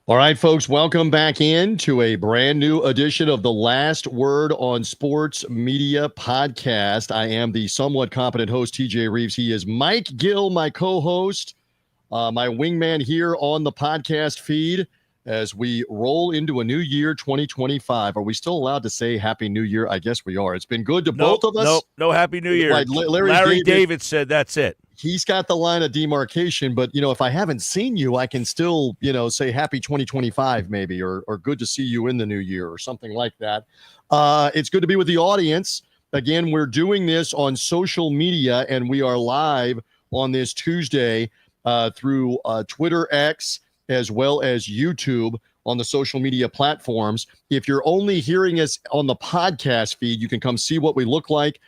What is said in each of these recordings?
All right, folks, welcome back in to a brand new edition of the Last Word on Sports Media podcast. I am the somewhat competent host, TJ Rives. He is Mike Gill, my co-host, my wingman here on the podcast feed as we roll into a new year, 2025. Are we still allowed to say Happy New Year? I guess we are. It's been good to both of us. No Happy New Year. Like Larry David said that's it. He's got the line of demarcation, but, if I haven't seen you, I can still, say happy 2025 maybe, or good to see you in the new year or something like that. It's good to be with the audience. Again, we're doing this on social media, and we are live on this Tuesday through Twitter X as well as YouTube on the social media platforms. If you're only hearing us on the podcast feed, you can come see what we look like.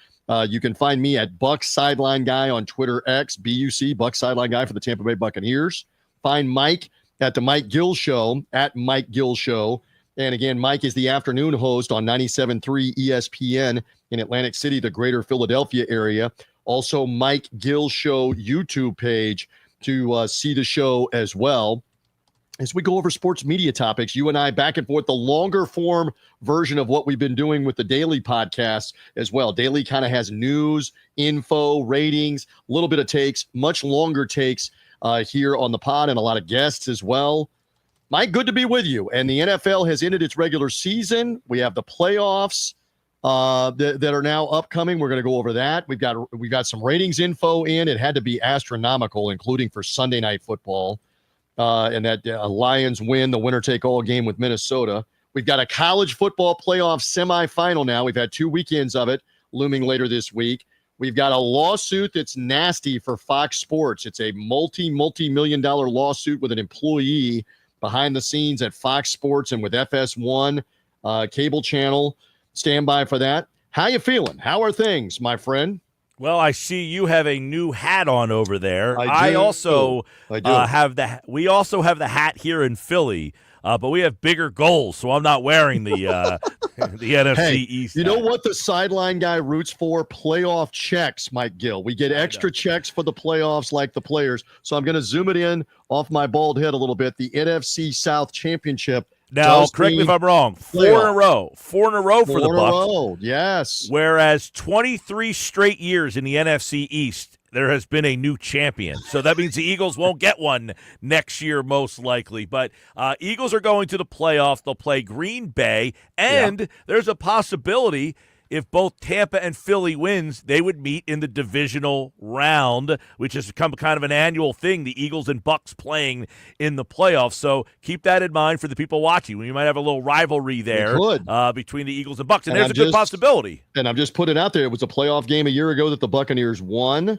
You can find me at Buck Sideline Guy on Twitter X, BUC, Buck Sideline Guy for the Tampa Bay Buccaneers. Find Mike at the Mike Gill Show, at Mike Gill Show. And again, Mike is the afternoon host on 97.3 ESPN in Atlantic City, the greater Philadelphia area. Also, Mike Gill Show YouTube page to see the show as well. As we go over sports media topics, you and I back and forth, the longer form version of what we've been doing with the daily podcast as well. Daily kind of has news, info, ratings, a little bit of takes, much longer takes here on the pod, and a lot of guests as well. Mike, good to be with you. And the NFL has ended its regular season. We have the playoffs that are now upcoming. We're going to go over that. We've got some ratings info in. It had to be astronomical, including for Sunday Night Football. And that Lions win the winner-take-all game with Minnesota. We've got a college football playoff semifinal now. We've had 2 weekends of it looming later this week. We've got a lawsuit that's nasty for Fox Sports. It's a multi-million-dollar lawsuit with an employee behind the scenes at Fox Sports and with FS1 cable channel. Stand by for that. How you feeling? How are things, my friend? Well, I see you have a new hat on over there. I also have we also have the hat here in Philly, but we have bigger goals, so I'm not wearing the the NFC East. You know what the sideline guy roots for? Playoff checks, Mike Gill. We get extra checks for the playoffs like the players. So I'm going to zoom it in off my bald head a little bit. The NFC South Championship. Now, correct me if I'm wrong. Four in a row for the Bucs. 4 in a row, yes. Whereas 23 straight years in the NFC East, there has been a new champion. So that means the Eagles won't get one next year, most likely. But Eagles are going to the playoffs. They'll play Green Bay, and there's a possibility if both Tampa and Philly wins, they would meet in the divisional round, which has become kind of an annual thing, the Eagles and Bucs playing in the playoffs. So keep that in mind for the people watching. We might have a little rivalry there between the Eagles and Bucs, and there's a good possibility. And I'm just putting it out there. It was a playoff game a year ago that the Buccaneers won.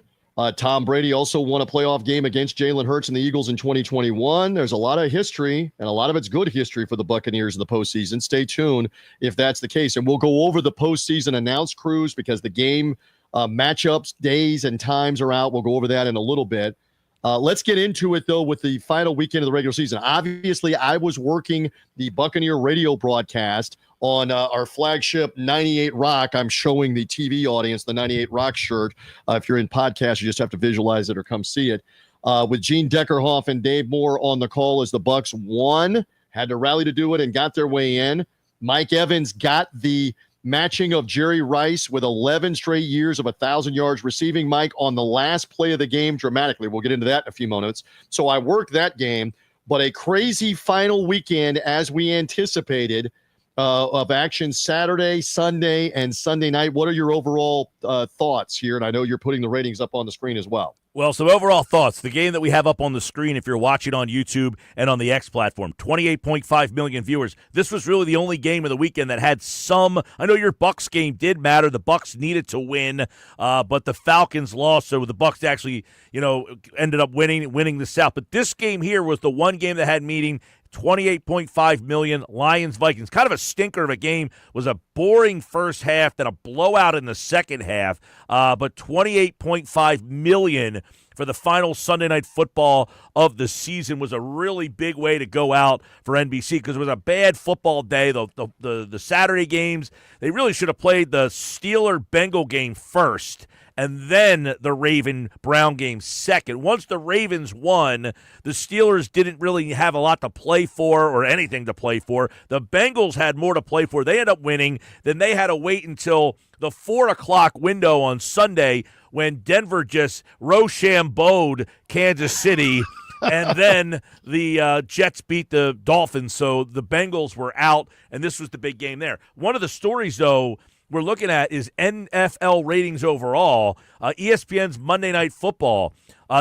Tom Brady also won a playoff game against Jalen Hurts and the Eagles in 2021. There's a lot of history, and a lot of it's good history for the Buccaneers in the postseason. Stay tuned if that's the case. And we'll go over the postseason announce crews because the game matchups, days, and times are out. We'll go over that in a little bit. Let's get into it, though, with the final weekend of the regular season. Obviously, I was working the Buccaneer radio broadcast on our flagship 98 Rock. I'm showing the TV audience the 98 Rock shirt. If you're in podcast, you just have to visualize it or come see it. With Gene Deckerhoff and Dave Moore on the call as the Bucs won, had to rally to do it and got their way in. Mike Evans got the matching of Jerry Rice with 11 straight years of 1,000 yards receiving, Mike, on the last play of the game dramatically. We'll get into that in a few moments. So I worked that game, but a crazy final weekend as we anticipated of action Saturday, Sunday, and Sunday night. What are your overall thoughts here? And I know you're putting the ratings up on the screen as well. Well, so overall thoughts. The game that we have up on the screen, if you're watching on YouTube and on the X platform, 28.5 million viewers. This was really the only game of the weekend that had some. I know your Bucs game did matter. The Bucs needed to win, but the Falcons lost, so the Bucs actually, ended up winning the South. But this game here was the one game that had meeting. 28.5 million, Lions-Vikings. Kind of a stinker of a game. Was a boring first half, then a blowout in the second half. But 28.5 million for the final Sunday Night Football of the season was a really big way to go out for NBC because it was a bad football day. The Saturday games, they really should have played the Steeler-Bengal game first and then the Raven-Brown game second. Once the Ravens won, the Steelers didn't really have a lot to play for or anything to play for. The Bengals had more to play for. They ended up winning. Then they had to wait until the 4 o'clock window on Sunday when Denver just Rochambeau'd Kansas City. And then the Jets beat the Dolphins, so the Bengals were out, and this was the big game there. One of the stories, though, we're looking at is NFL ratings overall. ESPN's Monday Night Football,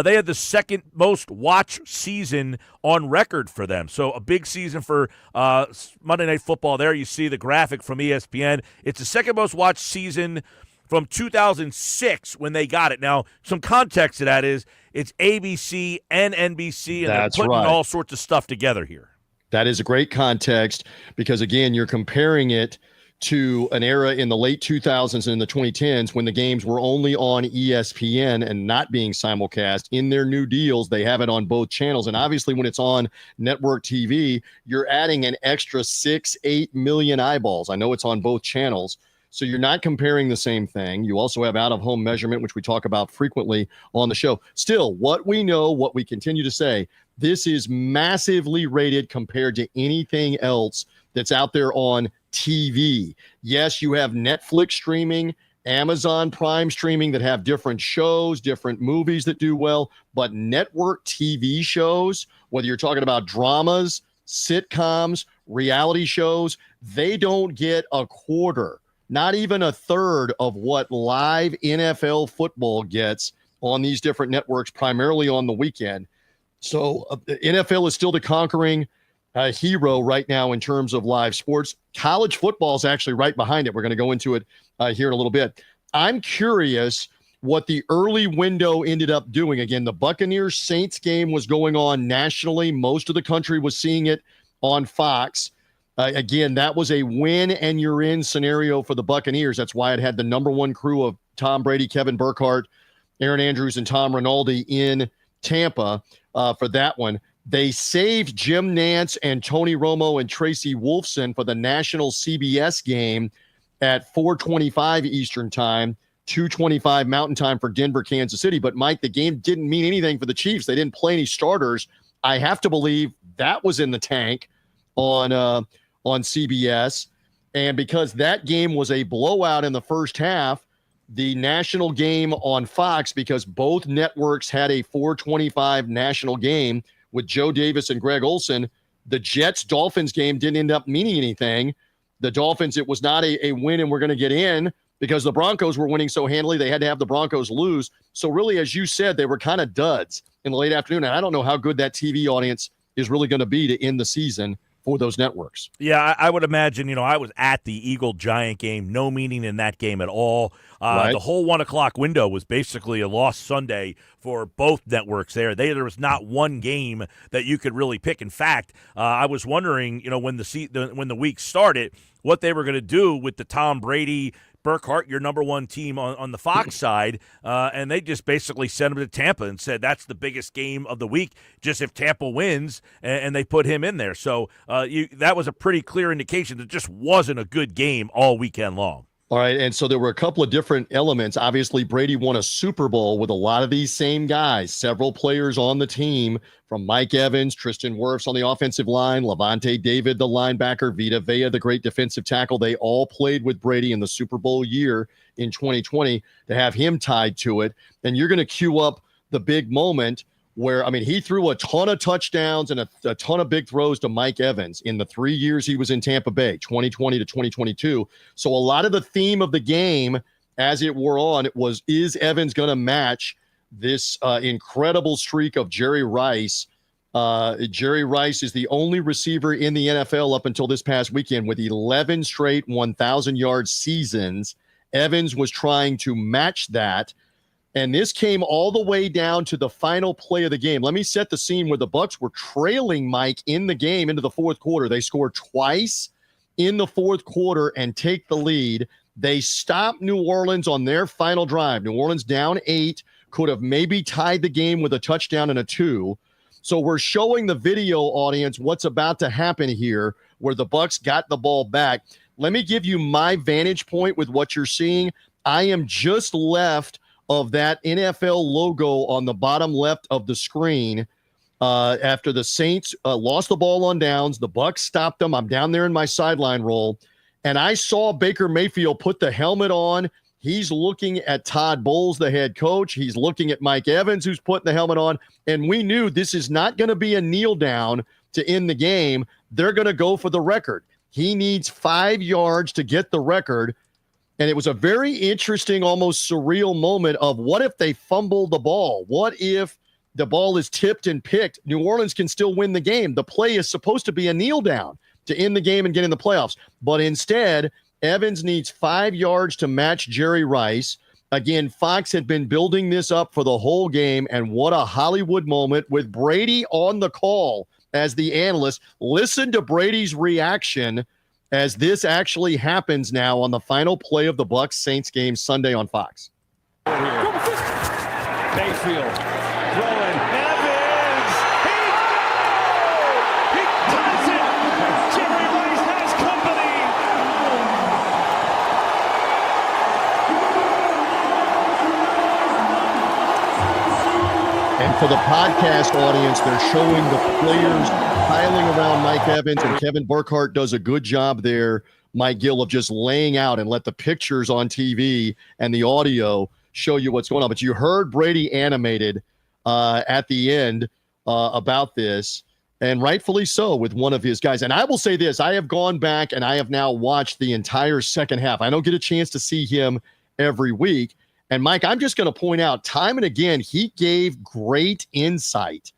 they had the second most watched season on record for them. So a big season for Monday Night Football there. You see the graphic from ESPN. It's the second most watched season from 2006 when they got it. Now, some context to that is it's ABC and NBC, and That's they're putting right. all sorts of stuff together here. That is a great context because, again, you're comparing it to an era in the late 2000s and the 2010s when the games were only on ESPN and not being simulcast. In their new deals, they have it on both channels. And obviously, when it's on network TV, you're adding an extra 6-8 million eyeballs. I know it's on both channels. So you're not comparing the same thing. You also have out-of-home measurement, which we talk about frequently on the show. Still, what we know, what we continue to say, this is massively rated compared to anything else that's out there on TV. Yes, you have Netflix streaming, Amazon Prime streaming that have different shows, different movies that do well, but network TV shows, whether you're talking about dramas, sitcoms, reality shows, they don't get a quarter. Not even a third of what live NFL football gets on these different networks, primarily on the weekend. So the NFL is still the conquering hero right now in terms of live sports. College football is actually right behind it. We're going to go into it here in a little bit. I'm curious what the early window ended up doing. Again, the Buccaneers-Saints game was going on nationally. Most of the country was seeing it on Fox. Again, that was a win and you're in scenario for the Buccaneers. That's why it had the number one crew of Tom Brady, Kevin Burkhardt, Aaron Andrews, and Tom Rinaldi in Tampa for that one. They saved Jim Nantz and Tony Romo and Tracy Wolfson for the national CBS game at 4:25 Eastern time, 2:25 Mountain time for Denver, Kansas City. But, Mike, the game didn't mean anything for the Chiefs. They didn't play any starters. I have to believe that was in the tank on CBS. And because that game was a blowout in the first half, the national game on Fox, because both networks had a 4:25 national game with Joe Davis and Greg Olson, the Jets-Dolphins game didn't end up meaning anything. The Dolphins, it was not a win and we're going to get in because the Broncos were winning so handily. They had to have the Broncos lose. So really, as you said, they were kind of duds in the late afternoon. And I don't know how good that TV audience is really going to be to end the season for those networks. Yeah, I would imagine, I was at the Eagle-Giant game, no meaning in that game at all. Right. The whole 1 o'clock window was basically a lost Sunday for both networks there. There was not one game that you could really pick. In fact, I was wondering, when the week started, what they were going to do with the Tom Brady, Burkhardt, your number one team on the Fox side, and they just basically sent him to Tampa and said that's the biggest game of the week, just if Tampa wins, and they put him in there. So that was a pretty clear indication that it just wasn't a good game all weekend long. All right, and so there were a couple of different elements. Obviously, Brady won a Super Bowl with a lot of these same guys, several players on the team, from Mike Evans, Tristan Wirfs on the offensive line, Levante David, the linebacker, Vita Vea, the great defensive tackle. They all played with Brady in the Super Bowl year in 2020 to have him tied to it. And you're going to cue up the big moment where, he threw a ton of touchdowns and a ton of big throws to Mike Evans in the 3 years he was in Tampa Bay, 2020 to 2022. So a lot of the theme of the game as it wore on, it was, is Evans going to match this incredible streak of Jerry Rice? Jerry Rice is the only receiver in the NFL up until this past weekend with 11 straight 1,000-yard seasons. Evans was trying to match that. And this came all the way down to the final play of the game. Let me set the scene where the Bucs were trailing, Mike, in the game into the fourth quarter. They scored twice in the fourth quarter and take the lead. They stopped New Orleans on their final drive. New Orleans down 8, could have maybe tied the game with a touchdown and a 2. So we're showing the video audience what's about to happen here where the Bucs got the ball back. Let me give you my vantage point with what you're seeing. I am just left of that NFL logo on the bottom left of the screen after the Saints lost the ball on downs. The Bucs stopped them. I'm down there in my sideline roll, and I saw Baker Mayfield put the helmet on. He's looking at Todd Bowles, the head coach. He's looking at Mike Evans, who's putting the helmet on. And we knew this is not going to be a kneel down to end the game. They're going to go for the record. He needs 5 yards to get the record. And it was a very interesting, almost surreal moment of what if they fumble the ball? What if the ball is tipped and picked? New Orleans can still win the game. The play is supposed to be a kneel down to end the game and get in the playoffs. But instead, Evans needs 5 yards to match Jerry Rice. Again, Fox had been building this up for the whole game, and what a Hollywood moment with Brady on the call as the analyst. Listen to Brady's reaction as this actually happens now on the final play of the Bucs-Saints game Sunday on Fox. Mayfield throwing. Evans! He does it! Jerry Rice has company! And for the podcast audience, they're showing the players piling around Mike Evans, and Kevin Burkhardt does a good job there, Mike Gill, of just laying out and let the pictures on TV and the audio show you what's going on. But you heard Brady animated at the end about this, and rightfully so, with one of his guys. And I will say this, I have gone back and I have now watched the entire second half. I don't get a chance to see him every week. And Mike, I'm just going to point out time and again, he gave great insight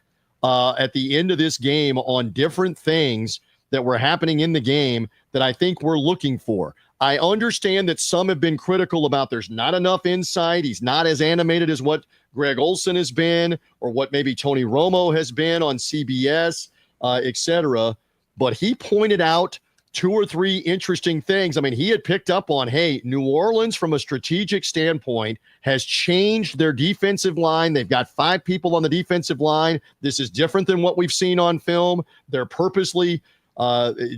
at the end of this game on different things that were happening in the game that I think we're looking for. I understand that some have been critical about there's not enough insight. He's not as animated as what Greg Olsen has been or what maybe Tony Romo has been on CBS, etc. But he pointed out 2 or 3 interesting things. I mean, he had picked up on, hey, New Orleans from a strategic standpoint has changed their defensive line. They've got 5 people on the defensive line. This is different than what we've seen on film. They're purposely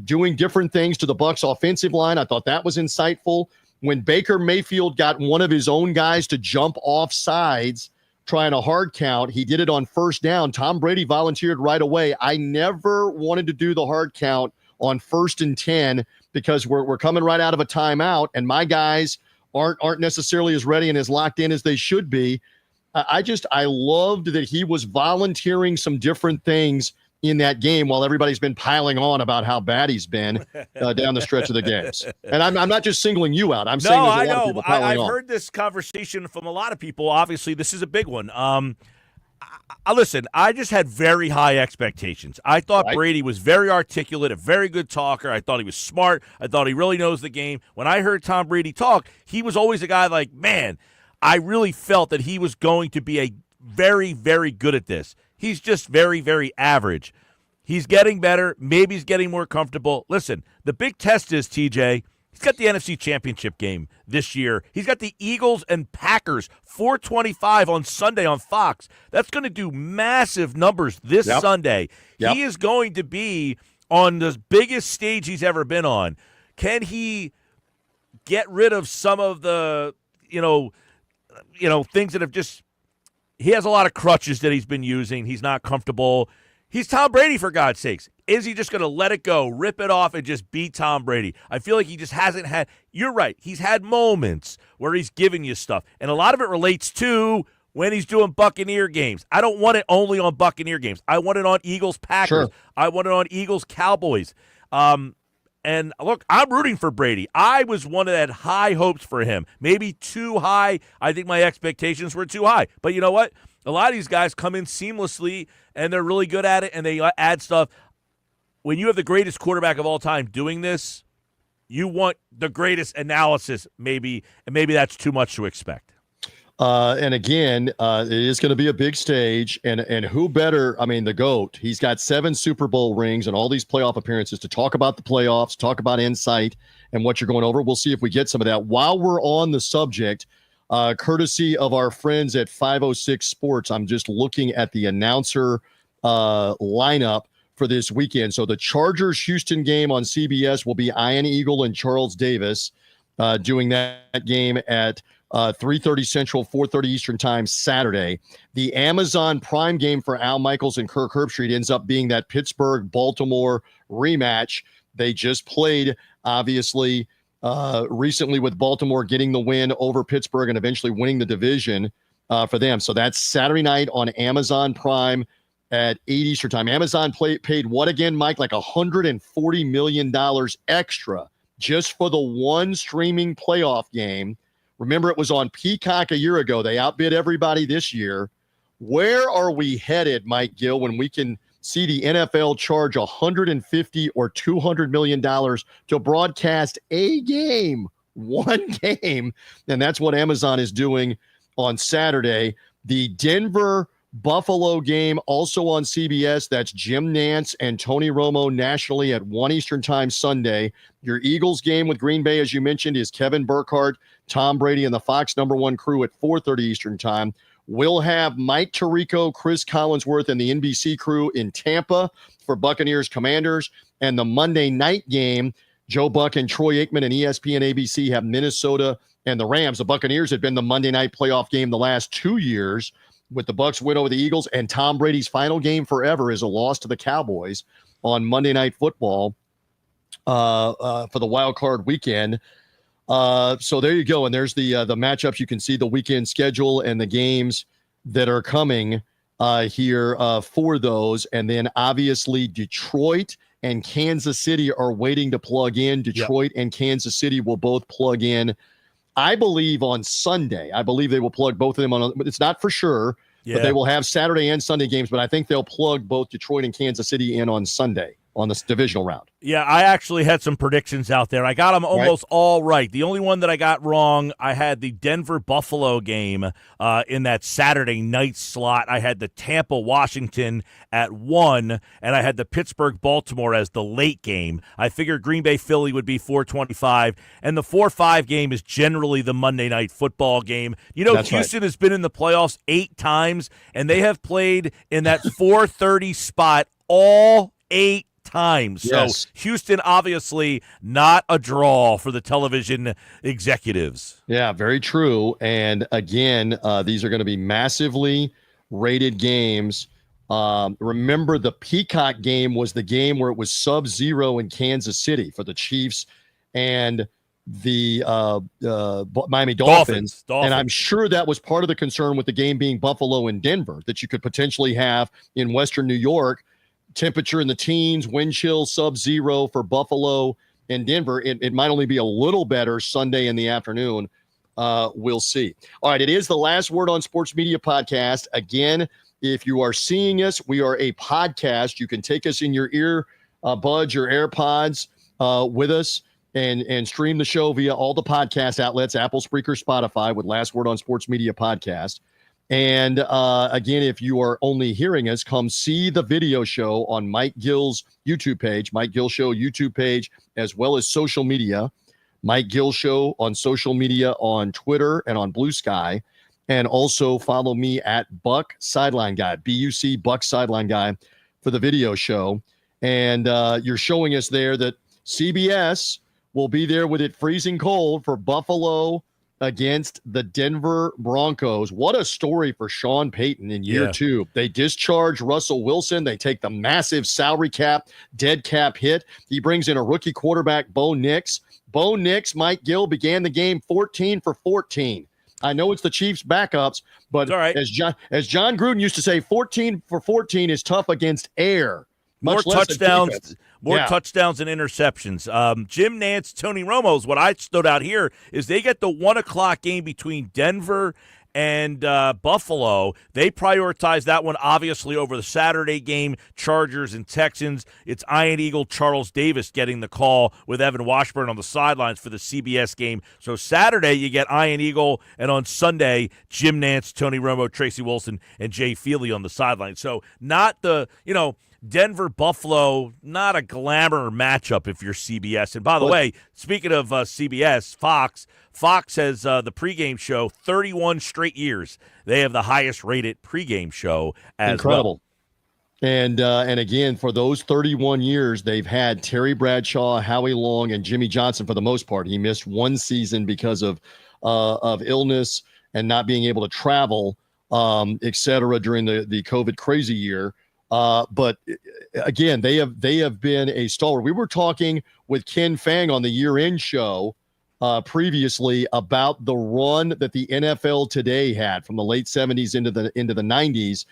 doing different things to the Bucs offensive line. I thought that was insightful. When Baker Mayfield got one of his own guys to jump off sides, trying a hard count, he did it on first down. Tom Brady volunteered right away. I never wanted to do the hard count on 1st and 10 because we're coming right out of a timeout, and my guys aren't necessarily as ready and as locked in as they should be. I loved that he was volunteering some different things in that game while everybody's been piling on about how bad he's been down the stretch of the games. And I'm not just singling you out. I'm saying there's a lot of people piling on. I've heard this conversation from a lot of people. Obviously, this is a big one. Listen, I just had very high expectations. I thought Brady was very articulate, a very good talker. I thought he was smart. I thought he really knows the game. When I heard Tom Brady talk, he was always a guy like, man, I really felt that he was going to be a very, very good at this. He's just very, very average. He's getting better. Maybe he's getting more comfortable. Listen, the big test is, TJ, he's got the NFC Championship game this year. He's got the Eagles and Packers, 4:25 on Sunday on Fox. That's going to do massive numbers this Sunday. Yep. He is going to be on the biggest stage he's ever been on. Can he get rid of some of the, things that have just – he has a lot of crutches that he's been using. He's not comfortable. He's Tom Brady, for God's sakes. Is he just going to let it go, rip it off, and just beat Tom Brady? I feel like he just hasn't had – you're right. He's had moments where he's giving you stuff, and a lot of it relates to when he's doing Buccaneer games. I don't want it only on Buccaneer games. I want it on Eagles-Packers. Sure. I want it on Eagles-Cowboys. And look, I'm rooting for Brady. I was one that had high hopes for him. Maybe too high. I think my expectations were too high. But you know what? A lot of these guys come in seamlessly, and they're really good at it, and they add stuff. When you have the greatest quarterback of all time doing this, you want the greatest analysis, maybe, and maybe that's too much to expect. And again, it is going to be a big stage, and who better? I mean, the GOAT. He's got 7 Super Bowl rings and all these playoff appearances to talk about the playoffs, talk about insight and what you're going over. We'll see if we get some of that. While we're on the subject, courtesy of our friends at 506 Sports, I'm just looking at the announcer lineup for this weekend. So the Chargers-Houston game on CBS will be Ian Eagle and Charles Davis doing that game at 3:30 Central, 4:30 Eastern time Saturday. The Amazon Prime game for Al Michaels and Kirk Herbstreit ends up being that Pittsburgh-Baltimore rematch. They just played, obviously, recently with Baltimore getting the win over Pittsburgh and eventually winning the division for them. So that's Saturday night on Amazon Prime at 8 Eastern time. Amazon paid what again, Mike? Like $140 million extra just for the one streaming playoff game. Remember, it was on Peacock a year ago. They outbid everybody this year. Where are we headed, Mike Gill, when we can see the NFL charge $150 or $200 million to broadcast a game, one game? And that's what Amazon is doing on Saturday. The Denver Buffalo game also on CBS. That's Jim Nantz and Tony Romo nationally at 1 Eastern time Sunday. Your Eagles game with Green Bay, as you mentioned, is Kevin Burkhardt, Tom Brady, and the Fox #1 crew at 4:30 Eastern time. We'll have Mike Tirico, Chris Collinsworth, and the NBC crew in Tampa for Buccaneers Commanders. And the Monday night game, Joe Buck and Troy Aikman and ESPN ABC have Minnesota and the Rams. The Buccaneers had been the Monday night playoff game the last 2 years, with the Bucs win over the Eagles, and Tom Brady's final game forever is a loss to the Cowboys on Monday Night Football for the wild card weekend. So there you go, and there's the matchups. You can see the weekend schedule and the games that are coming here for those, and then obviously Detroit and Kansas City are waiting to plug in. Detroit and Kansas City will both plug in, I believe, on Sunday. I believe they will plug both of them on. It's not for sure, but they will have Saturday and Sunday games. But I think they'll plug both Detroit and Kansas City in on Sunday on this divisional round. Yeah, I actually had some predictions out there. I got them almost all right. The only one that I got wrong, I had the Denver-Buffalo game in that Saturday night slot. I had the Tampa-Washington at 1, and I had the Pittsburgh-Baltimore as the late game. I figured Green Bay-Philly would be 4:25, and the 4-5 game is generally the Monday Night Football game. You know, That's Houston has been in the playoffs 8 times, and they have played in that 4:30 spot all 8 times. Yes. So Houston, obviously not a draw for the television executives. Yeah, very true. And again, these are going to be massively rated games. Remember, the Peacock game was the game where it was sub-zero in Kansas City for the Chiefs and the Miami Dolphins. And I'm sure that was part of the concern with the game being Buffalo and Denver, that you could potentially have in Western New York. Temperature in the teens, wind chill sub-zero for Buffalo and Denver. It might only be a little better Sunday in the afternoon. We'll see. All right, it is the Last Word on Sports Media podcast. Again, if you are seeing us, we are a podcast. You can take us in your ear buds, your AirPods with us and stream the show via all the podcast outlets, Apple, Spreaker, Spotify, with Last Word on Sports Media podcast. And again, if you are only hearing us, come see the video show on Mike Gill's YouTube page, Mike Gill Show YouTube page, as well as social media. Mike Gill Show on social media on Twitter and on Blue Sky. And also follow me at Buck Sideline Guy, BUC Buck Sideline Guy, for the video show. And you're showing us there that CBS will be there with it freezing cold for Buffalo against the Denver Broncos. What a story for Sean Payton in year 2. They discharge Russell Wilson. They take the massive salary cap, dead cap hit. He brings in a rookie quarterback, Bo Nix. Bo Nix, Mike Gill, began the game 14 for 14. I know it's the Chiefs' backups, but right. as John Gruden used to say, 14 for 14 is tough against air. More touchdowns and interceptions. Jim Nantz, Tony Romo's, what I stood out here is they get the 1 o'clock game between Denver and Buffalo. They prioritize that one, obviously, over the Saturday game, Chargers and Texans. It's Iron Eagle Charles Davis getting the call with Evan Washburn on the sidelines for the CBS game. So Saturday, you get Iron Eagle, and on Sunday, Jim Nantz, Tony Romo, Tracy Wilson, and Jay Feely on the sidelines. So not the, Denver, Buffalo, not a glamour matchup if you're CBS. And by the way, speaking of CBS, Fox has the pregame show 31 straight years. They have the highest rated pregame show as incredible. Well. And again, for those 31 years, they've had Terry Bradshaw, Howie Long, and Jimmy Johnson for the most part. He missed one season because of of illness and not being able to travel, et cetera, during the COVID crazy year. But again, they have been a stalwart. We were talking with Ken Fang on the year-end show previously about the run that the NFL Today had from the late 70s into the 90s.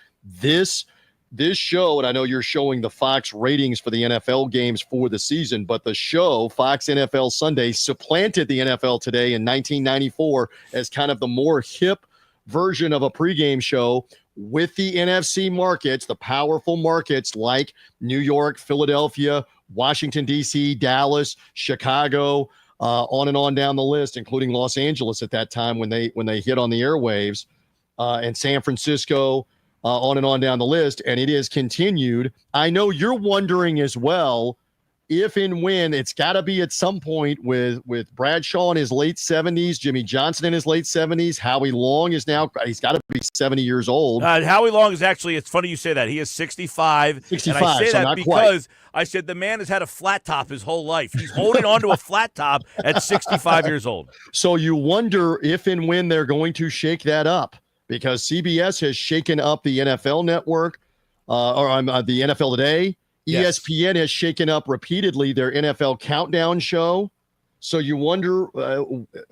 This show, and I know you're showing the Fox ratings for the NFL games for the season, but the show, Fox NFL Sunday, supplanted the NFL Today in 1994 as kind of the more hip version of a pregame show with the NFC markets, the powerful markets like New York, Philadelphia, Washington, D.C., Dallas, Chicago, on and on down the list, including Los Angeles at that time when they hit on the airwaves, and San Francisco, on and on down the list, and it is continued. I know you're wondering as well if and when it's got to be at some point with Bradshaw in his late 70s, Jimmy Johnson in his late 70s, Howie Long is now, he's got to be 70 years old. Howie Long is actually, it's funny you say that. He is 65. 65, and I say so that not because quite. I said the man has had a flat top his whole life. He's holding on to a flat top at 65 years old. So you wonder if and when they're going to shake that up, because CBS has shaken up the NFL network, the NFL Today. Yes. ESPN has shaken up repeatedly their NFL Countdown show. So you wonder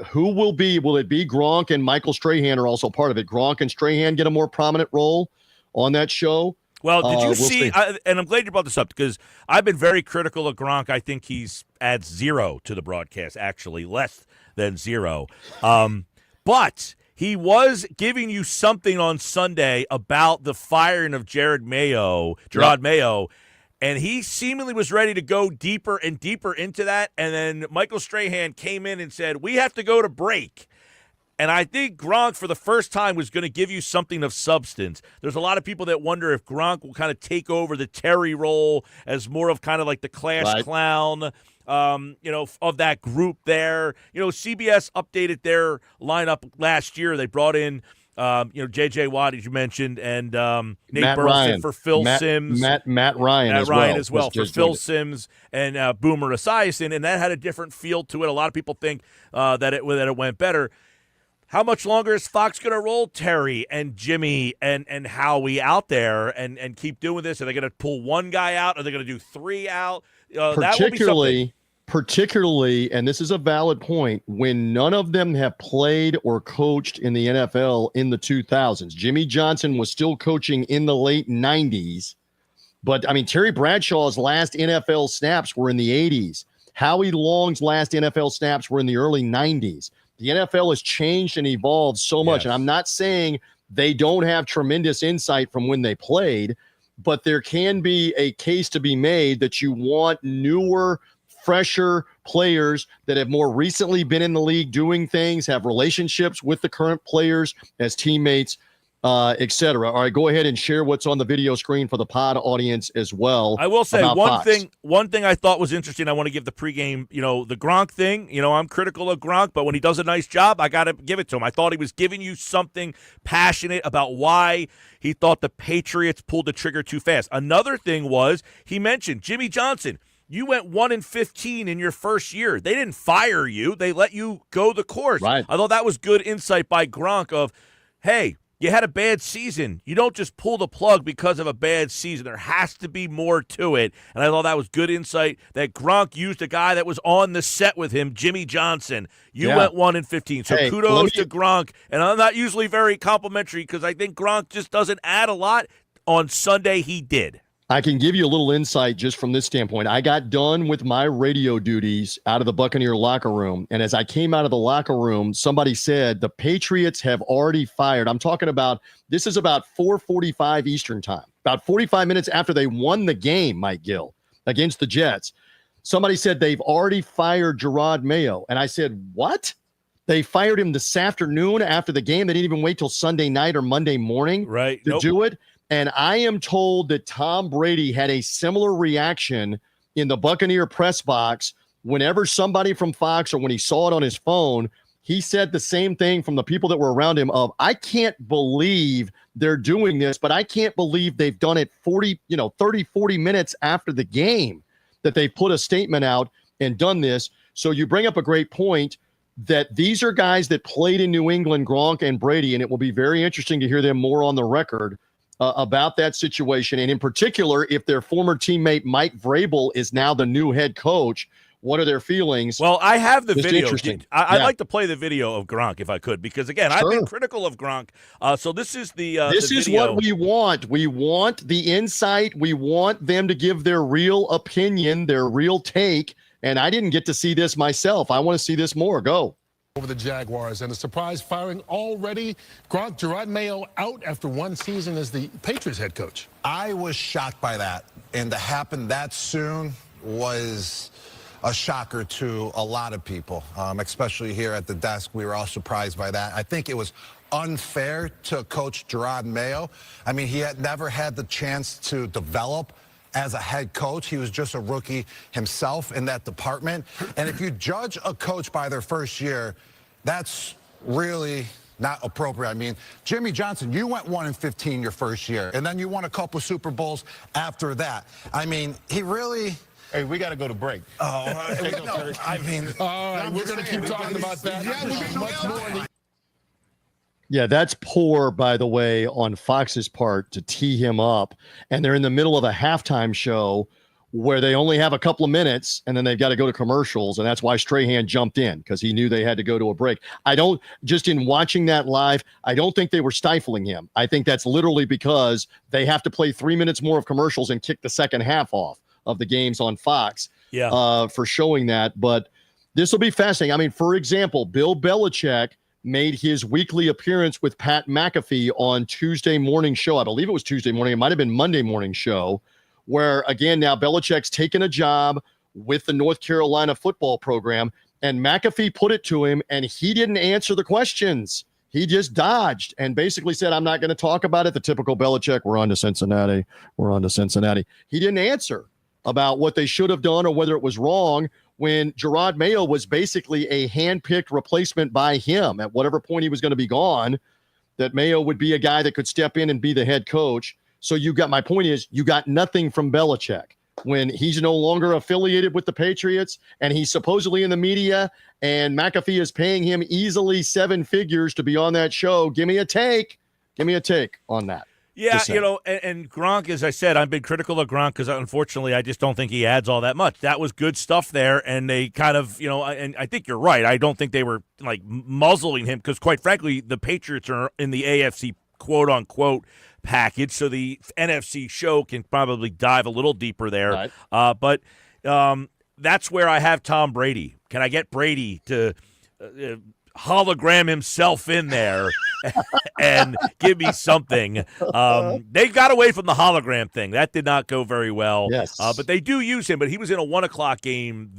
who will it be Gronk and Michael Strahan are also part of it. Gronk and Strahan get a more prominent role on that show. Well, did you we'll see, and I'm glad you brought this up because I've been very critical of Gronk. I think he's adds 0 to the broadcast, actually less than 0. But he was giving you something on Sunday about the firing of Gerard Mayo, and he seemingly was ready to go deeper and deeper into that. And then Michael Strahan came in and said, we have to go to break. And I think Gronk, for the first time, was going to give you something of substance. There's a lot of people that wonder if Gronk will kind of take over the Terry role as more of kind of like the class clown, of that group there. CBS updated their lineup last year. They brought in J.J. Watt, as you mentioned, and Nate Burleson for Phil Simms. Matt Ryan as well for Phil Simms and Boomer Esiason, and that had a different feel to it. A lot of people think that it went better. How much longer is Fox going to roll Terry and Jimmy and Howie out there and keep doing this? Are they going to pull one guy out? Are they going to do 3 out? That will be something. Particularly, and this is a valid point, when none of them have played or coached in the NFL in the 2000s. Jimmy Johnson was still coaching in the late 90s. But, Terry Bradshaw's last NFL snaps were in the 80s. Howie Long's last NFL snaps were in the early 90s. The NFL has changed and evolved so much. Yes. And I'm not saying they don't have tremendous insight from when they played, but there can be a case to be made that you want newer, fresher players that have more recently been in the league doing things, have relationships with the current players as teammates, et cetera. All right, go ahead and share what's on the video screen for the pod audience as well. I will say Fox. one thing I thought was interesting. I want to give the pregame, the Gronk thing. I'm critical of Gronk, but when he does a nice job, I got to give it to him. I thought he was giving you something passionate about why he thought the Patriots pulled the trigger too fast. Another thing was he mentioned Jimmy Johnson. You went 1-15 in your first year. They didn't fire you. They let you go the course. Right. I thought that was good insight by Gronk of, hey, you had a bad season. You don't just pull the plug because of a bad season. There has to be more to it. And I thought that was good insight that Gronk used a guy that was on the set with him, Jimmy Johnson. You went 1-15. So kudos to Gronk. And I'm not usually very complimentary because I think Gronk just doesn't add a lot. On Sunday, he did. I can give you a little insight just from this standpoint. I got done with my radio duties out of the Buccaneer locker room. And as I came out of the locker room, somebody said the Patriots have already fired. I'm talking about, this is about 4:45 Eastern time, about 45 minutes after they won the game, Mike Gill, against the Jets. Somebody said they've already fired Gerard Mayo. And I said, what? They fired him this afternoon after the game. They didn't even wait till Sunday night or Monday morning to do it. And I am told that Tom Brady had a similar reaction in the Buccaneer press box whenever somebody from Fox or when he saw it on his phone. He said the same thing from the people that were around him of, I can't believe they're doing this, but I can't believe they've done it 30, 40 minutes after the game that they put a statement out and done this. So you bring up a great point. that these are guys that played in New England, Gronk and Brady, and it will be very interesting to hear them more on the record about that situation. And in particular, if their former teammate Mike Vrabel is now the new head coach, what are their feelings? Well, I have the Just video. interesting. I'd Yeah. like to play the video of Gronk if I could, because again, I've been critical of Gronk. So this is this the is video. what we want. We want the insight. We want them to give their real opinion, their real take. And I didn't get to see this myself. I want to see this more. Go. Over the Jaguars, and a surprise firing already. Gronk, Gerard Mayo out after one season as the Patriots head coach. I was shocked by that, and to happen that soon was a shocker to a lot of people, especially here at the desk. We were all surprised by that. I think it was unfair to Coach Gerard Mayo. I mean, he had never had the chance to develop as a head coach. He was just a rookie himself in that department. And if you judge a coach by their first year, that's really not appropriate. I mean, Jimmy Johnson, you went 1-15 your first year, and then you won a couple Super Bowls after that. I mean, he really... Hey, we got to go to break. Oh, no, I mean... All right, we're going to keep talking about that. Much more. Yeah, that's poor, by the way, on Fox's part to tee him up. And they're in the middle of a halftime show where they only have a couple of minutes and then they've got to go to commercials. And that's why Strahan jumped in, because he knew they had to go to a break. Just in watching that live, I don't think they were stifling him. I think that's literally because they have to play 3 minutes more of commercials and kick the second half off of the games on Fox for showing that. But this will be fascinating. I mean, for example, Bill Belichick made his weekly appearance with Pat McAfee on Tuesday morning show. I believe it was Tuesday morning. It might have been Monday morning show, where, again, now Belichick's taken a job with the North Carolina football program, and McAfee put it to him, and he didn't answer the questions. He just dodged and basically said, I'm not going to talk about it. The typical Belichick, we're on to Cincinnati. We're on to Cincinnati. He didn't answer about what they should have done or whether it was wrong, when Gerard Mayo was basically a hand-picked replacement by him at whatever point he was going to be gone, that Mayo would be a guy that could step in and be the head coach. So my point is, you got nothing from Belichick when he's no longer affiliated with the Patriots and he's supposedly in the media and McAfee is paying him easily 7 figures to be on that show. Give me a take. Give me a take on that. Yeah, and Gronk, as I said, I've been critical of Gronk because, unfortunately, I just don't think he adds all that much. That was good stuff there, and they kind of, and I think you're right. I don't think they were, muzzling him because, quite frankly, the Patriots are in the AFC quote-unquote package, so the NFC show can probably dive a little deeper there. Right. But that's where I have Tom Brady. Can I get Brady to hologram himself in there and give me something? They got away from the hologram thing. That did not go very well. Yes. But they do use him, but he was in a 1 o'clock game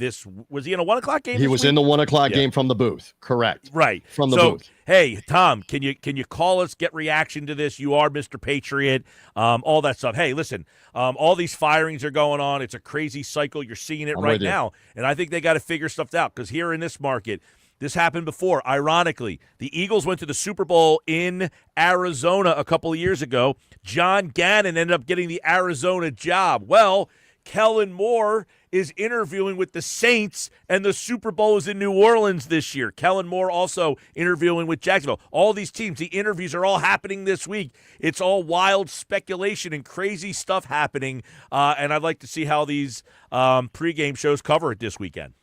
was he in a 1 o'clock game? He was in the 1 o'clock game from the booth. Correct. Right. From the booth. Hey, Tom, can you call us, get reaction to this? You are Mr. Patriot, all that stuff. Hey, listen, all these firings are going on. It's a crazy cycle. You're seeing it right now. And I think they got to figure stuff out because here in this market, this happened before. Ironically, the Eagles went to the Super Bowl in Arizona a couple of years ago. John Gannon ended up getting the Arizona job. Well, Kellen Moore is interviewing with the Saints, and the Super Bowl is in New Orleans this year. Kellen Moore also interviewing with Jacksonville. All these teams, the interviews are all happening this week. It's all wild speculation and crazy stuff happening, and I'd like to see how these pregame shows cover it this weekend.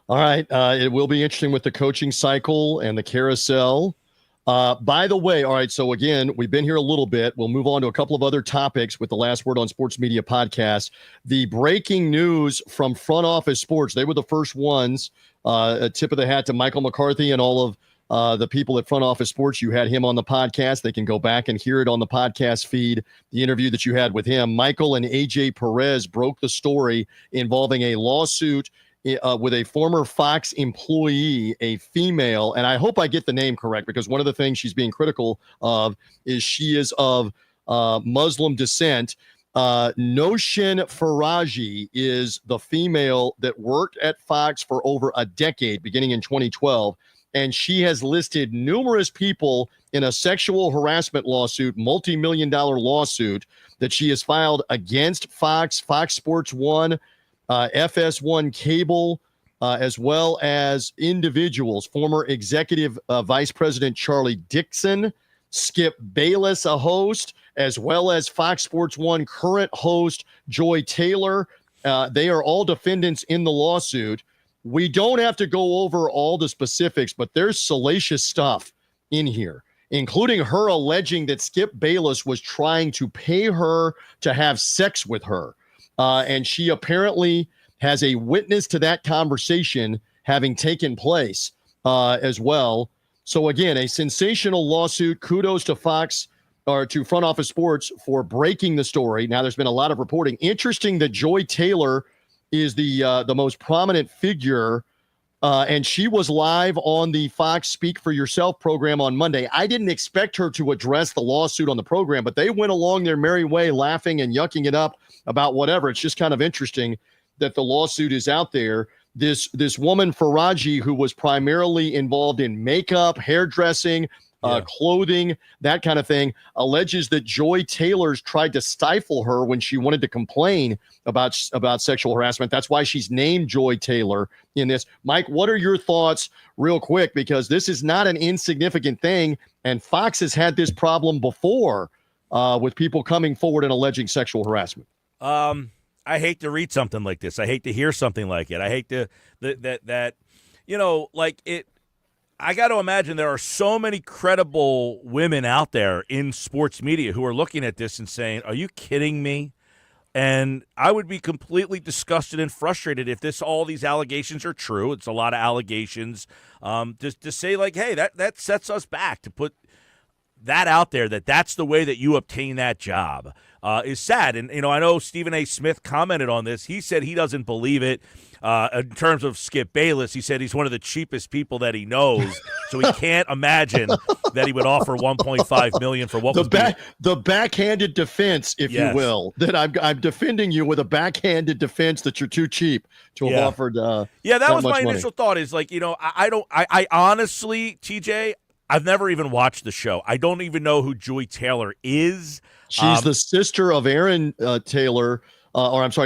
All right. It will be interesting with the coaching cycle and the carousel. By the way, all right, so again, we've been here a little bit. We'll move on to a couple of other topics with the Last Word on Sports Media podcast. The breaking news from Front Office Sports, they were the first ones. A tip of the hat to Michael McCarthy and all of the people at Front Office Sports. You had him on the podcast. They can go back and hear it on the podcast feed, the interview that you had with him. Michael and AJ Perez broke the story involving a lawsuit with a former Fox employee, a female, and I hope I get the name correct because one of the things she's being critical of is she is of Muslim descent. Noshin Faraji is the female that worked at Fox for over a decade, beginning in 2012, and she has listed numerous people in a sexual harassment lawsuit, multi-million-dollar lawsuit that she has filed against Fox, Fox Sports 1, FS1 Cable, as well as individuals. Former executive vice president Charlie Dixon, Skip Bayless, a host, as well as Fox Sports 1 current host Joy Taylor. They are all defendants in the lawsuit. We don't have to go over all the specifics, but there's salacious stuff in here, including her alleging that Skip Bayless was trying to pay her to have sex with her. And she apparently has a witness to that conversation having taken place as well. So again, a sensational lawsuit. Kudos to Fox or to Front Office Sports for breaking the story. Now, there's been a lot of reporting. Interesting that Joy Taylor is the most prominent figure, and she was live on the Fox Speak for Yourself program on Monday. I didn't expect her to address the lawsuit on the program, but they went along their merry way, laughing and yucking it up about whatever. It's just kind of interesting that the lawsuit is out there. This woman, Faraji, who was primarily involved in makeup, hairdressing, clothing, that kind of thing, alleges that Joy Taylor's tried to stifle her when she wanted to complain about sexual harassment. That's why she's named Joy Taylor in this. Mike, what are your thoughts real quick? Because this is not an insignificant thing, and Fox has had this problem before with people coming forward and alleging sexual harassment. I hate to read something like this. I hate to hear something like it. I hate to that like it. I got to imagine there are so many credible women out there in sports media who are looking at this and saying, "Are you kidding me?" And I would be completely disgusted and frustrated if all these allegations are true. It's a lot of allegations. Just to say like, "Hey, that sets us back," to put that out there, that's the way that you obtain that job, is sad. And, I know Stephen A. Smith commented on this. He said he doesn't believe it. In terms of Skip Bayless, he said he's one of the cheapest people that he knows, so he can't imagine that he would offer $1.5 million for what the backhanded defense, if you will, that I'm defending you with a backhanded defense that you're too cheap to have offered. That was my initial thought. Is like, I honestly, TJ, I've never even watched the show. I don't even know who Joy Taylor is. She's the sister of Aaron Taylor.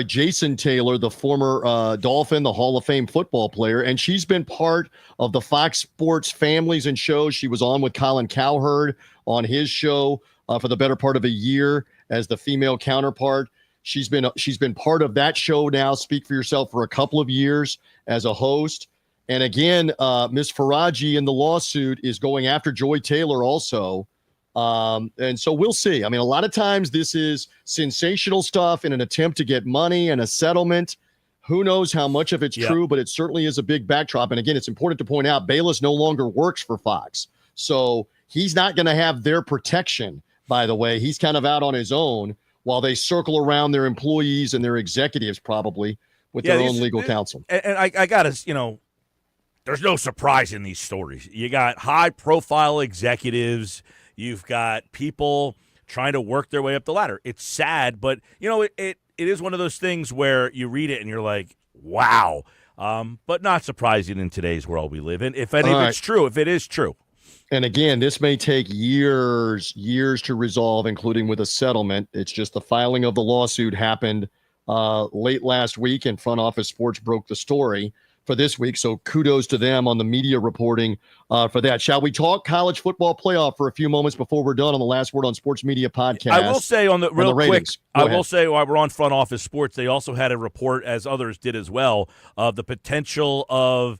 Jason Taylor, the former Dolphin, the Hall of Fame football player. And she's been part of the Fox Sports families and shows. She was on with Colin Cowherd on his show for the better part of a year as the female counterpart. She's been part of that show now, Speak for Yourself, for a couple of years as a host. And again, Ms. Faraji in the lawsuit is going after Joy Taylor also. And so we'll see. I mean, a lot of times this is sensational stuff in an attempt to get money and a settlement. Who knows how much of it's true, but it certainly is a big backdrop. And again, it's important to point out Bayless no longer works for Fox. So he's not going to have their protection, by the way. He's kind of out on his own while they circle around their employees and their executives probably with their own legal counsel. And I got to, there's no surprise in these stories. You got high-profile executives. You've got people trying to work their way up the ladder. It's sad, but, it is one of those things where you read it and you're like, wow. But not surprising in today's world we live in, if it's true, if it is true. And again, this may take years to resolve, including with a settlement. It's just the filing of the lawsuit happened late last week, and Front Office Sports broke the story for this week. So kudos to them on the media reporting for that. Shall we talk college football playoff for a few moments before we're done on the Last Word on Sports Media podcast? I will say will say while we're on Front Office Sports, they also had a report, as others did as well, of the potential of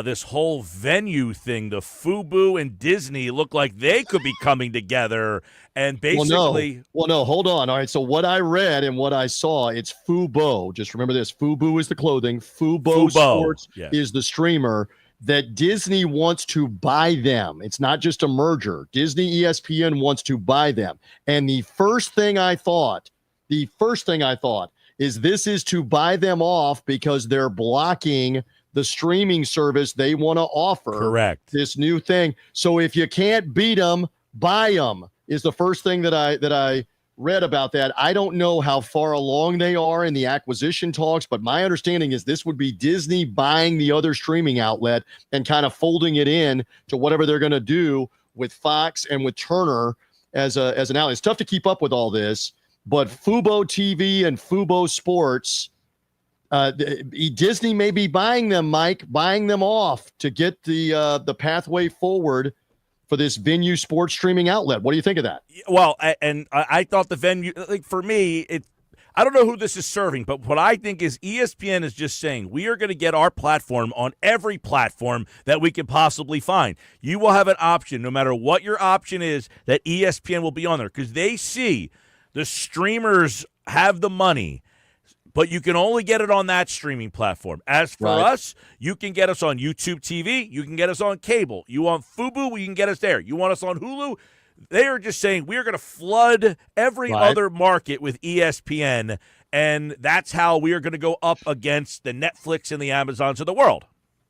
this whole venue thing. The FUBU and Disney look like they could be coming together. And basically, well, no, hold on. All right. So what I read and what I saw, it's Fubo. Just remember this. FUBU is the clothing. Fubo Sports is the streamer. That Disney wants to buy them. It's not just a merger. Disney ESPN wants to buy them. And the first thing I thought is this is to buy them off because they're blocking the streaming service they want to offer. Correct. This new thing. So if you can't beat them, buy them is the first thing that I read about that. I don't know how far along they are in the acquisition talks, but my understanding is this would be Disney buying the other streaming outlet and kind of folding it in to whatever they're going to do with Fox and with Turner as an outlet. It's tough to keep up with all this, but Fubo TV and Fubo Sports, Disney may be buying them, Mike, buying them off to get the pathway forward for this venue sports streaming outlet. What do you think of that? Well, and I thought the venue, like for me, I don't know who this is serving, but what I think is ESPN is just saying we are going to get our platform on every platform that we can possibly find. You will have an option, no matter what your option is, that ESPN will be on there because they see the streamers have the money, but you can only get it on that streaming platform. As for us, you can get us on YouTube TV. You can get us on cable. You want Fubo, you can get us there. You want us on Hulu? They are just saying we are going to flood every other market with ESPN, and that's how we are going to go up against the Netflix and the Amazons of the world.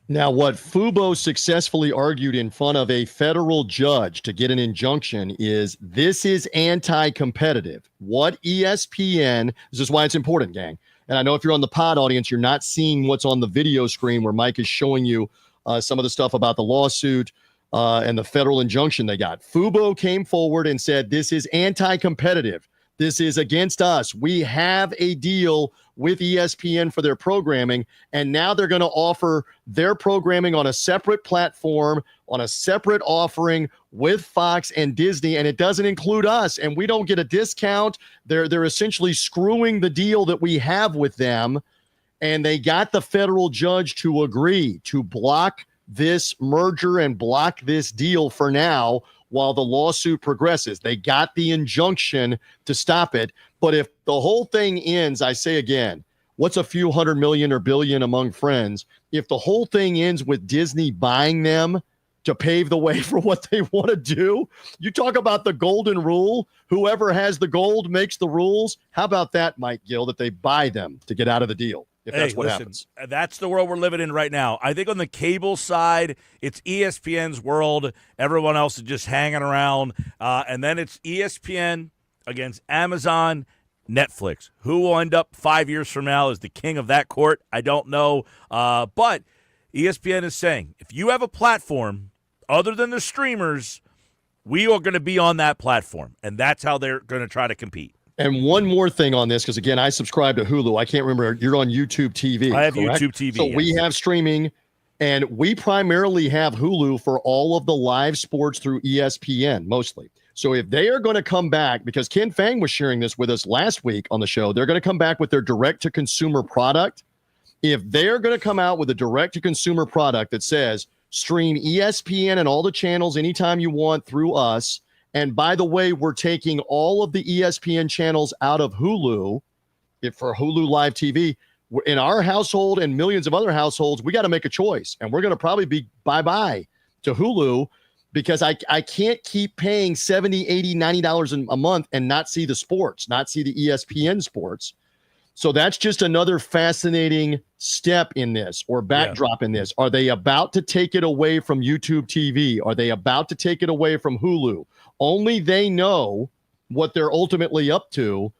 Now, what Fubo successfully argued in front of a federal judge to get an injunction is this is anti-competitive. What ESPN, this is why it's important, gang. And I know if you're on the pod audience, you're not seeing what's on the video screen where Mike is showing you some of the stuff about the lawsuit and the federal injunction they got. Fubo came forward and said, this is anti-competitive. This is against us. We have a deal with ESPN for their programming, and now they're going to offer their programming on a separate platform, on a separate offering with Fox and Disney, and it doesn't include us, and we don't get a discount. They're essentially screwing the deal that we have with them, and they got the federal judge to agree to block this merger and block this deal for now while the lawsuit progresses. They got the injunction to stop it. But if the whole thing ends, I say again, what's a few $100 million or billion among friends? If the whole thing ends with Disney buying them to pave the way for what they want to do, you talk about the golden rule. Whoever has the gold makes the rules. How about that, Mike Gill, that they buy them to get out of the deal? If that's what happens. That's the world we're living in right now. I think on the cable side, it's ESPN's world. Everyone else is just hanging around. And then it's ESPN against Amazon, Netflix. Who will end up 5 years from now as the king of that court? I don't know. But ESPN is saying, if you have a platform other than the streamers, we are going to be on that platform. And that's how they're going to try to compete. And one more thing on this, because, again, I subscribe to Hulu. I can't remember. You're on YouTube TV. I have correct? YouTube TV. So we have streaming, and we primarily have Hulu for all of the live sports through ESPN, mostly. So if they are going to come back, because Ken Fang was sharing this with us last week on the show, they're going to come back with their direct-to-consumer product. If they're going to come out with a direct-to-consumer product that says, stream ESPN and all the channels anytime you want through us, and by the way, we're taking all of the ESPN channels out of Hulu for Hulu Live TV. In our household and millions of other households, we got to make a choice. And we're going to probably be bye-bye to Hulu because I can't keep paying $70, $80, $90 a month and not see the sports, not see the ESPN sports. So that's just another fascinating step in this or backdrop in this. Are they about to take it away from YouTube TV? Are they about to take it away from Hulu? Only they know what they're ultimately up to,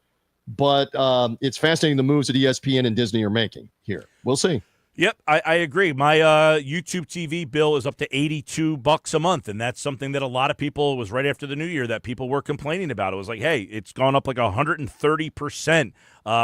but it's fascinating the moves that ESPN and Disney are making here. We'll see. Yep, I agree. My YouTube TV bill is up to $82 a month, and that's something that a lot of people, it was right after the new year that people were complaining about. It was like, hey, it's gone up like 130%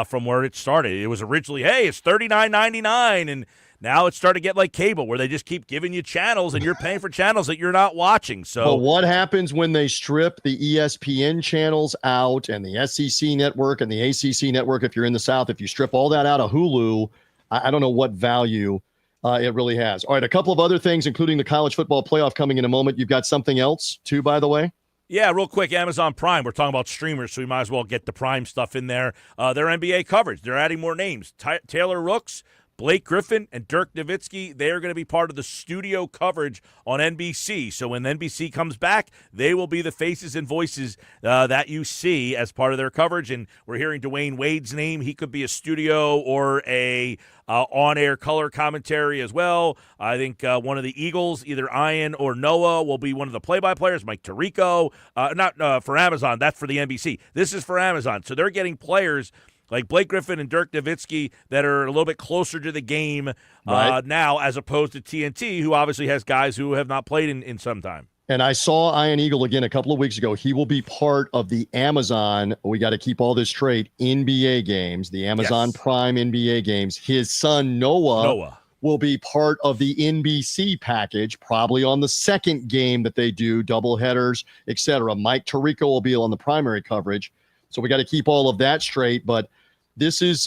from where it started. It was originally, hey, it's $39.99, and now it's starting to get like cable where they just keep giving you channels, and you're paying for channels that you're not watching. So, but what happens when they strip the ESPN channels out and the SEC network and the ACC network, if you're in the South, if you strip all that out of Hulu, I don't know what value it really has. All right, a couple of other things, including the college football playoff coming in a moment. You've got something else, too, by the way? Yeah, real quick, Amazon Prime. We're talking about streamers, so we might as well get the Prime stuff in there. Their NBA coverage. They're adding more names. Taylor Rooks, Blake Griffin, and Dirk Nowitzki, they are going to be part of the studio coverage on NBC. So when NBC comes back, they will be the faces and voices that you see as part of their coverage. And we're hearing Dwayne Wade's name. He could be a studio or a on-air color commentary as well. I think one of the Eagles, either Ian or Noah, will be one of the play-by-players. Mike Tirico, not for Amazon. That's for the NBC. This is for Amazon. So they're getting players like Blake Griffin and Dirk Nowitzki that are a little bit closer to the game now as opposed to TNT, who obviously has guys who have not played in some time. And I saw Ian Eagle again a couple of weeks ago. He will be part of the Amazon, we got to keep all this straight, NBA games, the Amazon Prime NBA games. His son, Noah, will be part of the NBC package, probably on the second game that they do, double headers, etc. Mike Tirico will be on the primary coverage. So we got to keep all of that straight. But this is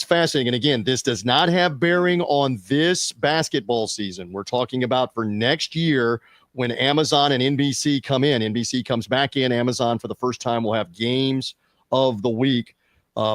fascinating. And again, this does not have bearing on this basketball season. We're talking about for next year when Amazon and NBC come in. NBC comes back in. Amazon for the first time will have games of the week,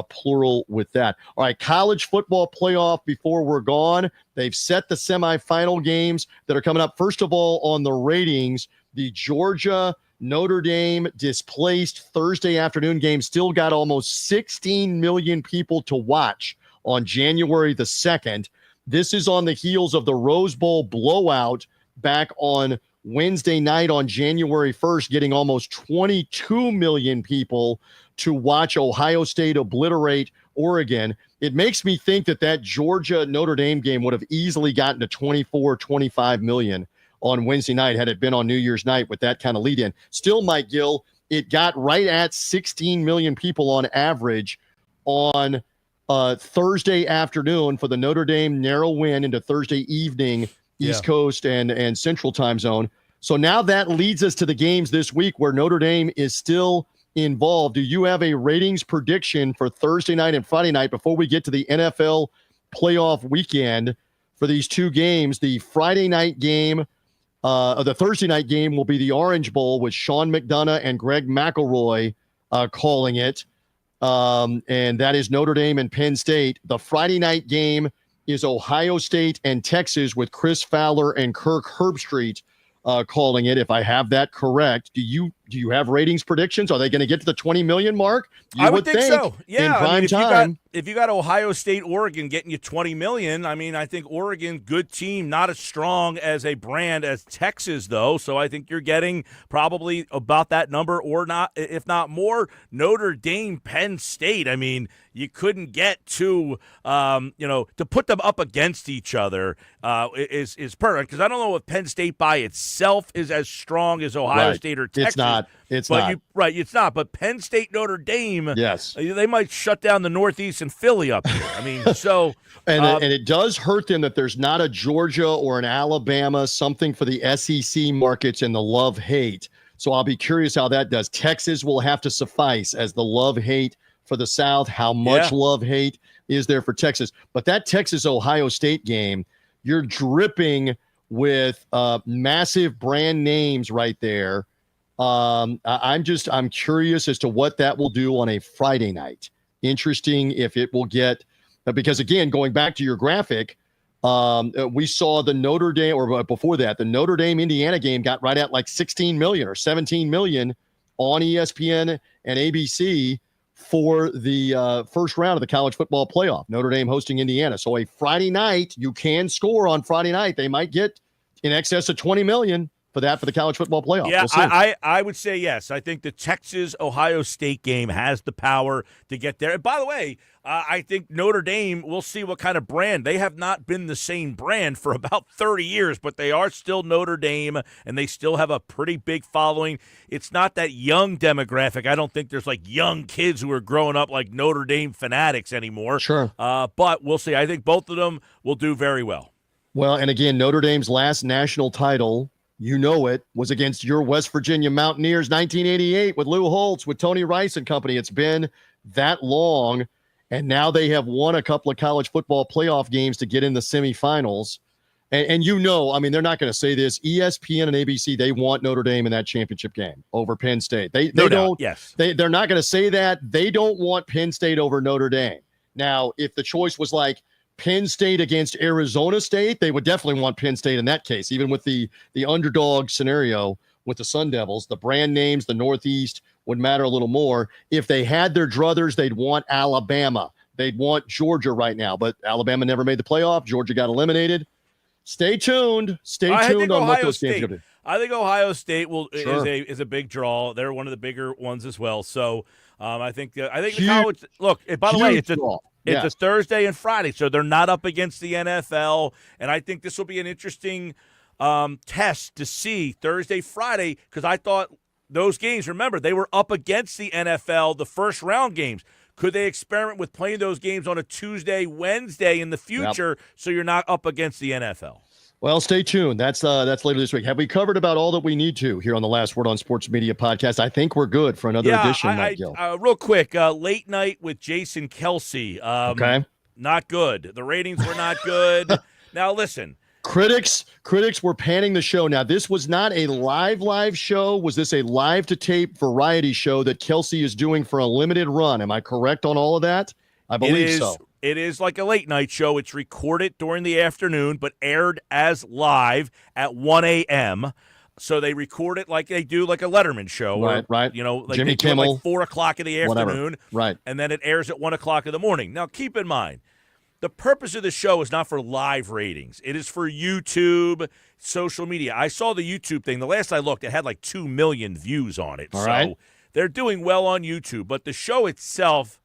plural with that. All right, college football playoff before we're gone. They've set the semifinal games that are coming up. First of all, on the ratings, the Georgia Notre Dame displaced Thursday afternoon game still got almost 16 million people to watch on January the 2nd. This is on the heels of the Rose Bowl blowout back on Wednesday night on January 1st, getting almost 22 million people to watch Ohio State obliterate Oregon. It makes me think that Georgia Notre Dame game would have easily gotten to 24, 25 million on Wednesday night had it been on New Year's night with that kind of lead in. Still, Mike Gill, it got right at 16 million people on average on Thursday afternoon for the Notre Dame narrow win into Thursday evening, East Coast and Central time zone. So now that leads us to the games this week where Notre Dame is still involved. Do you have a ratings prediction for Thursday night and Friday night before we get to the NFL playoff weekend for these two games? The Friday night game, the Thursday night game will be the Orange Bowl with Sean McDonough and Greg McElroy calling it. And that is Notre Dame and Penn State. The Friday night game is Ohio State and Texas with Chris Fowler and Kirk Herbstreit calling it. If I have that correct, do you have ratings predictions? Are they going to get to the 20 million mark? I would think so. Yeah, in prime time. If you got Ohio State, Oregon getting you 20 million, I mean, I think Oregon, good team, not as strong as a brand as Texas, though. So I think you're getting probably about that number or not, if not more. Notre Dame, Penn State. I mean, you couldn't get to, to put them up against each other is perfect. Because I don't know if Penn State by itself is as strong as Ohio State or Texas. It's not. It's not. But Penn State, Notre Dame, yes, they might shut down the Northeast and Philly up here. I mean, so and it does hurt them that there's not a Georgia or an Alabama, something for the SEC markets and the love-hate. So I'll be curious how that does. Texas will have to suffice as the love-hate for the South. How much love-hate is there for Texas? But that Texas-Ohio State game, you're dripping with massive brand names right there. I'm curious as to what that will do on a Friday night. Interesting if it will get, because again, going back to your graphic, we saw the Notre Dame, or before that, the Notre Dame Indiana game got right at like 16 million or 17 million on ESPN and ABC for the first round of the college football playoff. Notre Dame hosting Indiana. So a Friday night, you can score on Friday night. They might get in excess of 20 million for the college football playoff. Yeah, we'll I would say yes. I think the Texas-Ohio State game has the power to get there. And by the way, I think Notre Dame, we'll see what kind of brand. They have not been the same brand for about 30 years, but they are still Notre Dame, and they still have a pretty big following. It's not that young demographic. I don't think there's like young kids who are growing up like Notre Dame fanatics anymore. Sure. But we'll see. I think both of them will do very well. Well, and again, Notre Dame's last national title, you know it, was against your West Virginia Mountaineers, 1988, with Lou Holtz, with Tony Rice and company. It's been that long, and now they have won a couple of college football playoff games to get in the semifinals. And I mean, they're not going to say this. ESPN and ABC, they want Notre Dame in that championship game over Penn State. They don't. Yes. They're not going to say that. They don't want Penn State over Notre Dame. Now, if the choice was like Penn State against Arizona State, they would definitely want Penn State in that case, even with the underdog scenario with the Sun Devils. The brand names, the Northeast would matter a little more. If they had their druthers, they'd want Alabama. They'd want Georgia right now, but Alabama never made the playoff. Georgia got eliminated. Stay tuned. Stay tuned on what those games are going to do. I think Ohio State is a big draw. They're one of the bigger ones as well. So I think the college. Look, by the way, it's a Thursday and Friday, so they're not up against the NFL, and I think this will be an interesting test to see Thursday, Friday, because I thought those games, remember, they were up against the NFL, the first round games. Could they experiment with playing those games on a Tuesday, Wednesday in the future so you're not up against the NFL? Well, stay tuned. That's later this week. Have we covered about all that we need to here on the Last Word on Sports Media podcast? I think we're good for another edition, Mike Gill. Real quick, late night with Jason Kelsey. Okay. Not good. The ratings were not good. Now, listen. Critics were panning the show. Now, this was not a live show. Was this a live-to-tape variety show that Kelsey is doing for a limited run? Am I correct on all of that? I believe so. It is like a late-night show. It's recorded during the afternoon but aired as live at 1 a.m., so they record it like they do like a Letterman show. Right. You know, like Jimmy they do it Kimmel. like 4 o'clock in the afternoon. Whatever. Right. And then it airs at 1 o'clock in the morning. Now, keep in mind, the purpose of the show is not for live ratings. It is for YouTube, social media. I saw the YouTube thing. The last I looked, it had like 2 million views on it. All right. They're doing well on YouTube. But the show itself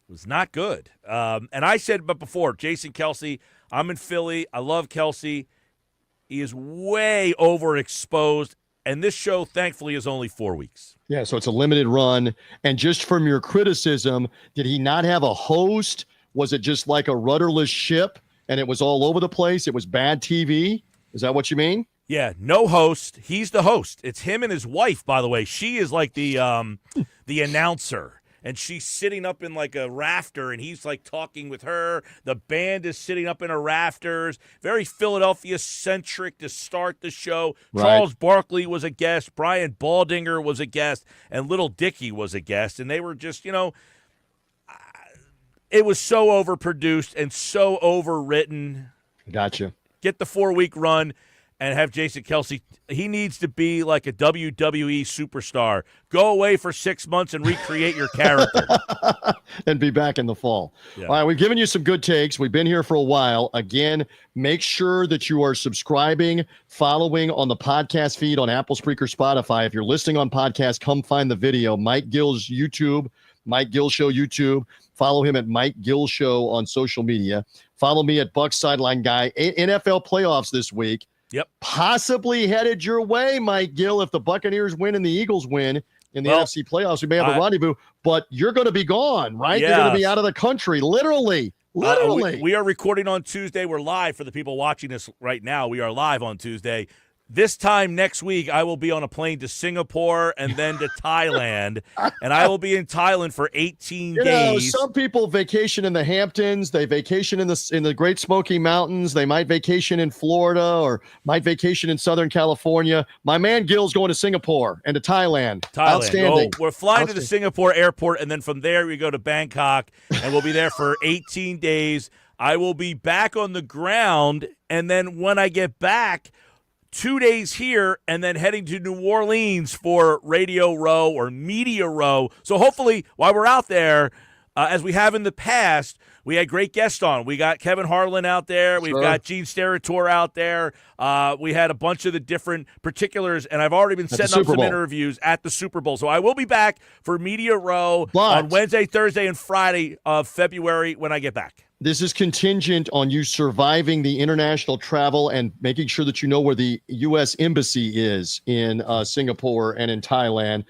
was not good. And I said but before, Jason Kelsey, I'm in Philly. I love Kelsey. He is way overexposed. And this show, thankfully, is only 4 weeks. Yeah, so it's a limited run. And just from your criticism, did he not have a host? Was it just like a rudderless ship and it was all over the place? It was bad TV? Is that what you mean? Yeah, no host. He's the host. It's him and his wife, by the way. She is like the announcer, and she's sitting up in like a rafter, and he's like talking with her. The band is sitting up in a rafters. Very Philadelphia-centric to start the show. Right. Charles Barkley was a guest. Brian Baldinger was a guest, and Little Dicky was a guest, and they were just, it was so overproduced and so overwritten. Gotcha. Get the 4-week run and have Jason Kelsey. He needs to be like a WWE superstar. Go away for 6 months and recreate your character. And be back in the fall. Yeah. All right, we've given you some good takes. We've been here for a while. Again, make sure that you are subscribing, following on the podcast feed on Apple, Spreaker, Spotify. If you're listening on podcast, come find the video. Mike Gill's YouTube, Mike Gill Show YouTube. Follow him at Mike Gill Show on social media. Follow me at Buck Sideline Guy. NFL playoffs this week. Yep. Possibly headed your way, Mike Gill, if the Buccaneers win and the Eagles win in the NFC playoffs. We may have a rendezvous, but you're going to be gone, right? Yes. You're going to be out of the country, literally. We are recording on Tuesday. We're live for the people watching this right now. We are live on Tuesday. This time next week, I will be on a plane to Singapore and then to Thailand, and I will be in Thailand for 18 days. Some people vacation in the Hamptons. They vacation in the Great Smoky Mountains. They might vacation in Florida or might vacation in Southern California. My man Gill's going to Singapore and to Thailand. Outstanding. We're flying to the Singapore airport, and then from there we go to Bangkok, and we'll be there for 18 days. I will be back on the ground, and then when I get back, 2 days here, and then heading to New Orleans for Radio Row or Media Row. So hopefully, while we're out there, as we have in the past, we had great guests on. We got Kevin Harlan out there. We've got Gene Steratore out there. We had a bunch of the different particulars, and I've already been setting up some interviews at the Super Bowl. So I will be back for Media Row on Wednesday, Thursday, and Friday of February when I get back. This is contingent on you surviving the international travel and making sure that you know where the U.S. Embassy is in Singapore and in Thailand.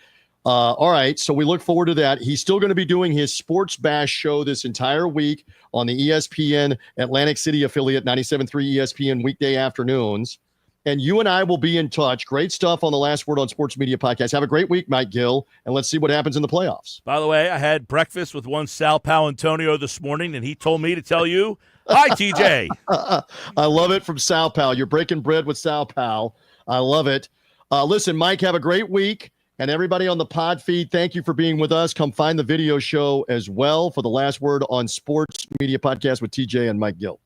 All right, so we look forward to that. He's still going to be doing his Sports Bash show this entire week on the ESPN Atlantic City affiliate, 97.3 ESPN weekday afternoons. And you and I will be in touch. Great stuff on the Last Word on Sports Media podcast. Have a great week, Mike Gill, and let's see what happens in the playoffs. By the way, I had breakfast with one Sal Paolantonio this morning, and he told me to tell you, hi, TJ. I love it from Sal Pal. You're breaking bread with Sal Pal. I love it. Listen, Mike, have a great week. And everybody on the pod feed, thank you for being with us. Come find the video show as well for the Last Word on Sports Media podcast with TJ and Mike Gill.